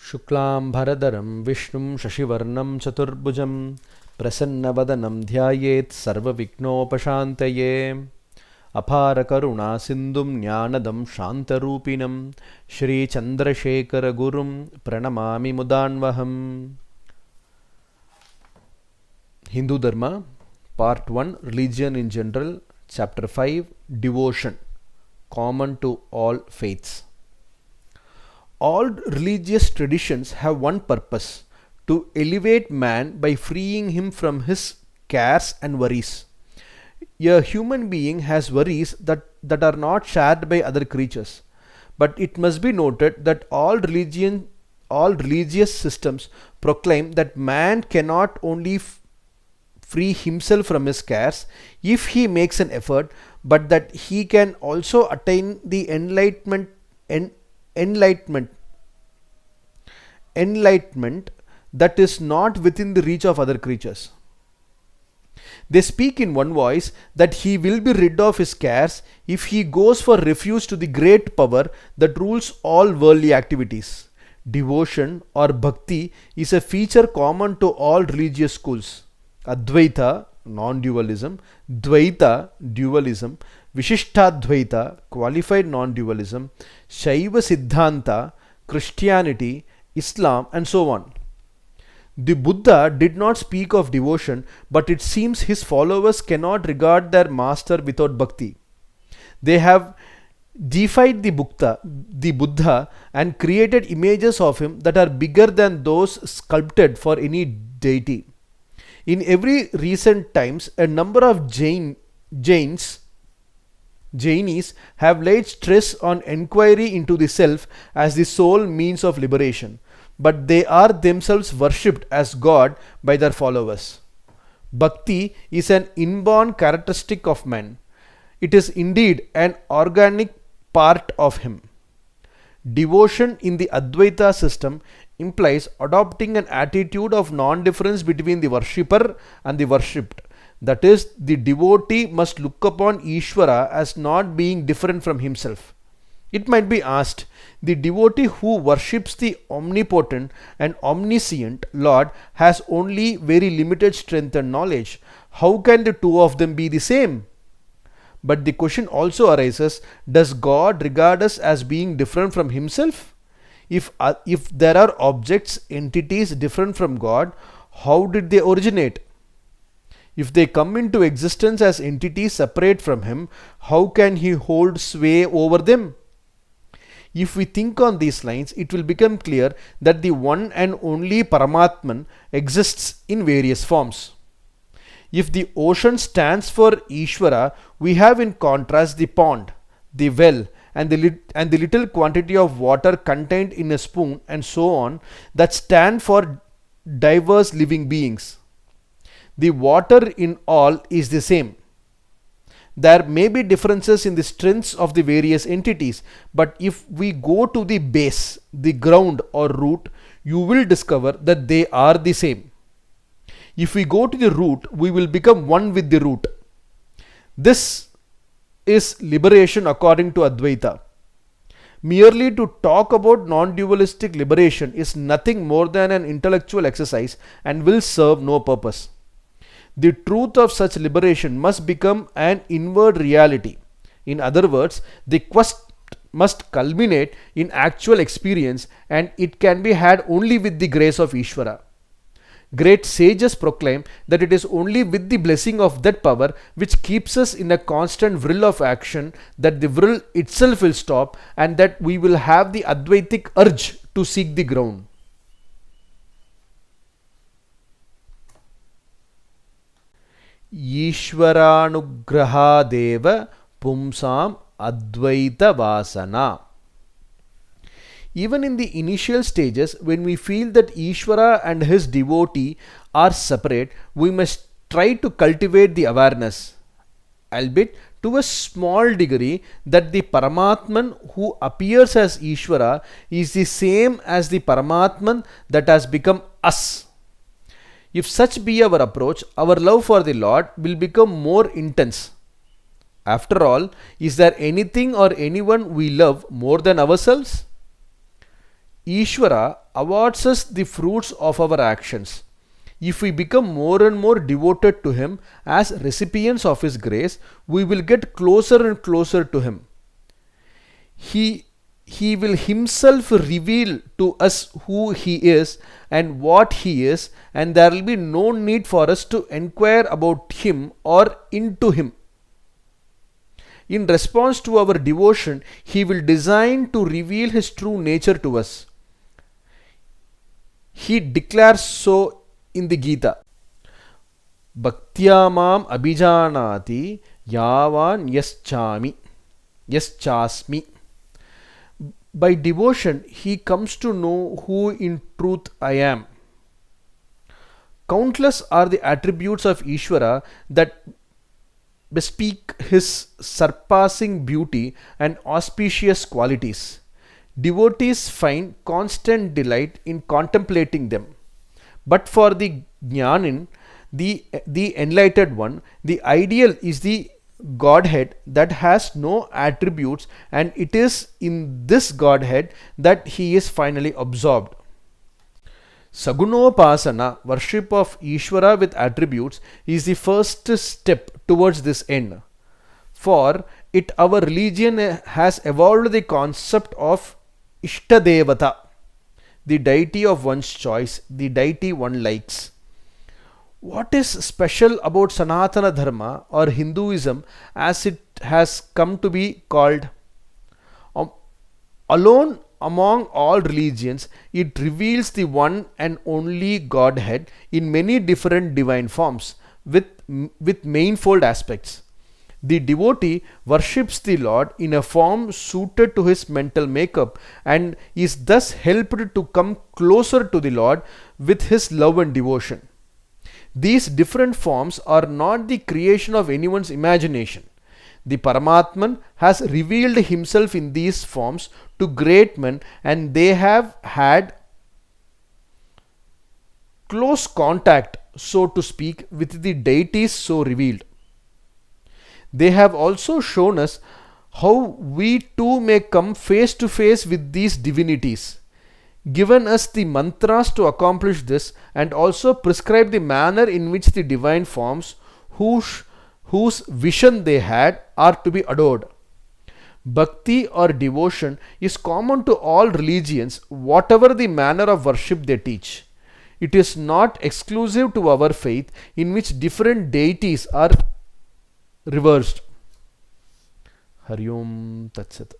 शुक्लांबरधरं विष्णुं शशिवर्णं चतुर्भुजं प्रसन्नवदनं ध्यायेत् सर्वविघ्नोपशान्तये अपारकरुणा सिन्धुं ज्ञानदं शान्तरूपिणं श्री चन्द्रशेखरगुरुं प्रणमामि मुदान्वहम्. Hindu Dharma, Part 1, Religion in General, Chapter 5, Devotion, common to all faiths. All religious traditions have one purpose: to elevate man by freeing him from his cares and worries. A human being has worries that are not shared by other creatures. But it must be noted that all religious systems proclaim that man cannot only free himself from his cares if he makes an effort, but that he can also attain the enlightenment that is not within the reach of other creatures. They speak in one voice that he will be rid of his cares if he goes for refuge to the great power that rules all worldly activities. Devotion or bhakti is a feature common to all religious schools. Advaita, non-dualism; Dvaita, dualism; Vishishtadvaita, qualified non-dualism; Shaiva Siddhanta, Christianity, Islam, and so on. The Buddha did not speak of devotion, but it seems his followers cannot regard their master without bhakti. They have deified the Buddha and created images of him that are bigger than those sculpted for any deity. In every recent times, a number of Jainis have laid stress on enquiry into the self as the sole means of liberation, but they are themselves worshipped as God by their followers. Bhakti is an inborn characteristic of man. It is indeed an organic part of him. Devotion in the Advaita system implies adopting an attitude of non-difference between the worshipper and the worshipped. That is, the devotee must look upon Ishvara as not being different from himself. It might be asked, the devotee who worships the omnipotent and omniscient Lord has only very limited strength and knowledge. How can the two of them be the same? But the question also arises, does God regard us as being different from himself? If there are objects, entities different from God, how did they originate? If they come into existence as entities separate from him, how can he hold sway over them? If we think on these lines, it will become clear that the one and only Paramatman exists in various forms. If the ocean stands for Ishvara, we have in contrast the pond, the well, and the little quantity of water contained in a spoon, and so on, that stand for diverse living beings. The water in all is the same. There may be differences in the strengths of the various entities, but if we go to the base, the ground or root, you will discover that they are the same. If we go to the root, we will become one with the root. This is liberation according to Advaita. Merely to talk about non-dualistic liberation is nothing more than an intellectual exercise and will serve no purpose. The truth of such liberation must become an inward reality. In other words, the quest must culminate in actual experience, and it can be had only with the grace of Ishvara. Great sages proclaim that it is only with the blessing of that power which keeps us in a constant whirl of action that the whirl itself will stop, and that we will have the Advaitic urge to seek the ground. Ishvaranugrahadeva pumsam advaita vasana. Even in the initial stages, when we feel that Ishvara and his devotee are separate, we must try to cultivate the awareness, albeit to a small degree, that the Paramatman who appears as Ishvara is the same as the Paramatman that has become us. If such be our approach, our love for the Lord will become more intense. After all, is there anything or anyone we love more than ourselves? Ishvara, awards us the fruits of our actions. If we become more and more devoted to Him as recipients of His grace, we will get closer and closer to Him. He will Himself reveal to us who He is and what He is, and there will be no need for us to inquire about Him or into Him. In response to our devotion, He will design to reveal His true nature to us. He declares so in the Gita. Bhaktya mam abhijanati yavan yaschasmi. By devotion, he comes to know who in truth I am. Countless are the attributes of Ishvara that bespeak his surpassing beauty and auspicious qualities. Devotees find constant delight in contemplating them. But for the Jnanin, the enlightened one, the ideal is the Godhead that has no attributes, and it is in this Godhead that he is finally absorbed. Sagunopasana, worship of Ishvara with attributes, is the first step towards this end. For it, our religion has evolved the concept of Ishtadevata, the deity of one's choice, the deity one likes. What is special about Sanatana Dharma or Hinduism as it has come to be called? Alone among all religions, it reveals the one and only Godhead in many different divine forms with manifold aspects. The devotee worships the Lord in a form suited to his mental makeup and is thus helped to come closer to the Lord with his love and devotion. These different forms are not the creation of anyone's imagination. The Paramatman has revealed himself in these forms to great men, and they have had close contact, so to speak, with the deities so revealed. They have also shown us how we too may come face to face with these divinities, given us the mantras to accomplish this, and also prescribed the manner in which the divine forms whose vision they had are to be adored. Bhakti or devotion is common to all religions, whatever the manner of worship they teach. It is not exclusive to our faith, in which different deities are reversed. Hari Om Tat Sat.